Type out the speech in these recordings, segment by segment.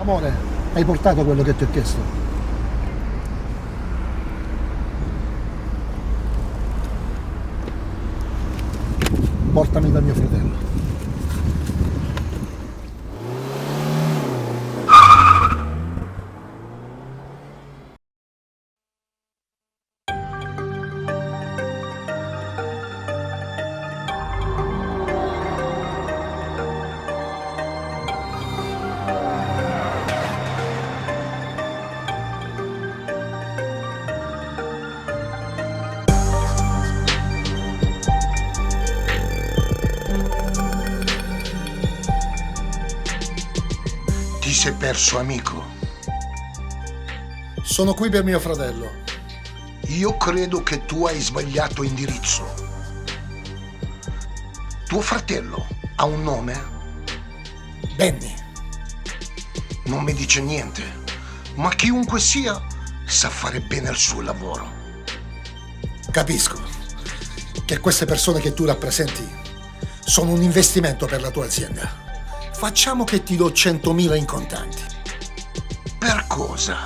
Amore, hai portato quello che ti ho chiesto? Portami da mio fratello. Ti sei perso, amico. Sono qui per mio fratello. Io credo che tu hai sbagliato indirizzo. Tuo fratello ha un nome? Benny. Non mi dice niente, ma chiunque sia sa fare bene il suo lavoro. Capisco che queste persone che tu rappresenti sono un investimento per la tua azienda. Facciamo che ti do 100.000 in contanti. Per cosa?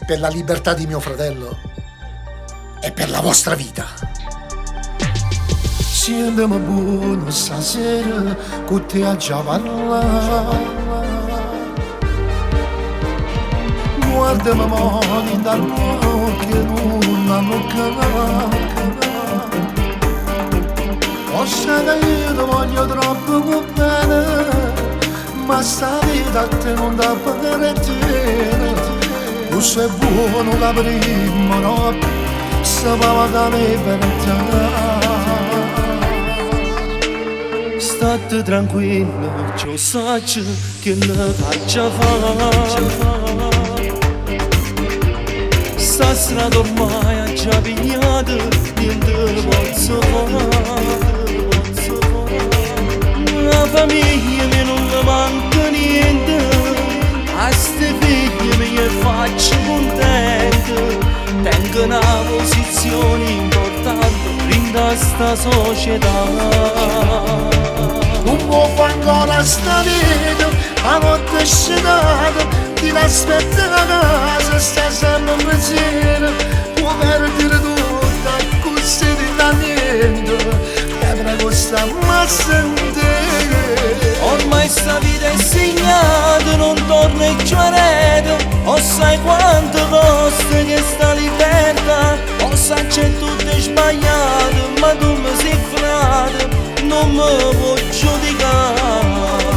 Per la libertà di mio fratello e per la vostra vita. Siamo buono stasera con te a già parlare. Guardami mani dal che non hanno calato. Forse che io ti voglio troppo bene, ma sta vita a te non da pagare. Tu sei buono la prima notte, sapeva che avevi per te. State tranquillo, ciò saggio che ne faccia fare. Sta strada ormai ha già pigliato, niente posso fare. La famiglia mi non mi manca niente, a ste figlie mi faccio contento. Tengo una posizione importante in questa società. Non può fare ancora sta vita, a notte è scenata, ti aspetta a casa, sta sempre in pensiero, può perdere tutto, così ti dà niente, che costa massa in te. Ormai sta vita è segnata, non torna in giornata, o sai quanto costa che sta libertà, o sai c'è tutto sbagliato, ma tu mi sei frata, non mi puoi giudicare.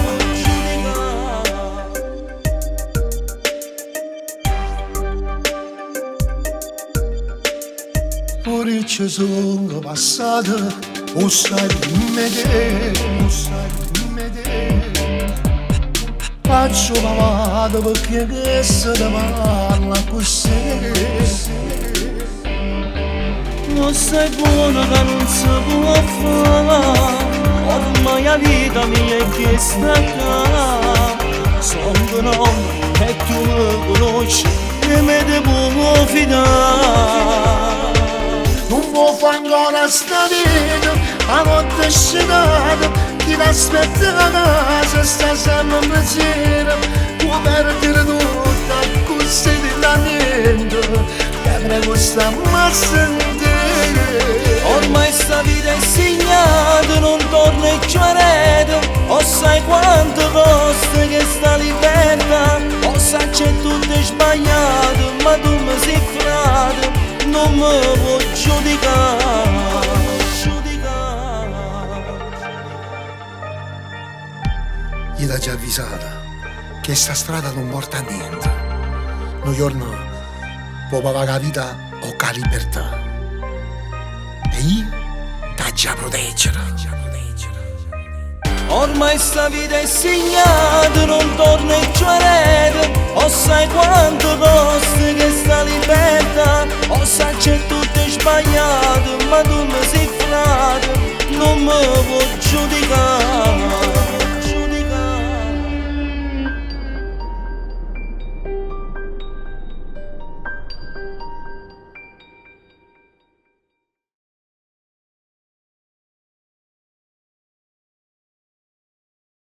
Ora ci sono passate, o sai di me te, o sai di me te. Faccio pavate perché che se ne parla così. Non sei buono che non si può fare, ormai la vita mia è questa qua. Sono nome e tu mi conosci e me te può fidare. Non può fare ancora sta vita, a notte è scenata, ti aspetta a casa, sta sempre in pensiero, può perdere tutto, così ti dà niente, che costa massa in te. Ormai sta vita è segnata, non torna in giornata, o sai quanto costa che sta libertà, o sai c'è tutto sbagliato, ma tu mi sei frata, non mi puoi giudicare. Gli l'ha già avvisata che sta strada non porta a niente. Un giorno può pagare la vita o la libertà. E io t'ha già proteggere. Ormai sta vita è segnata, non torna in giornata,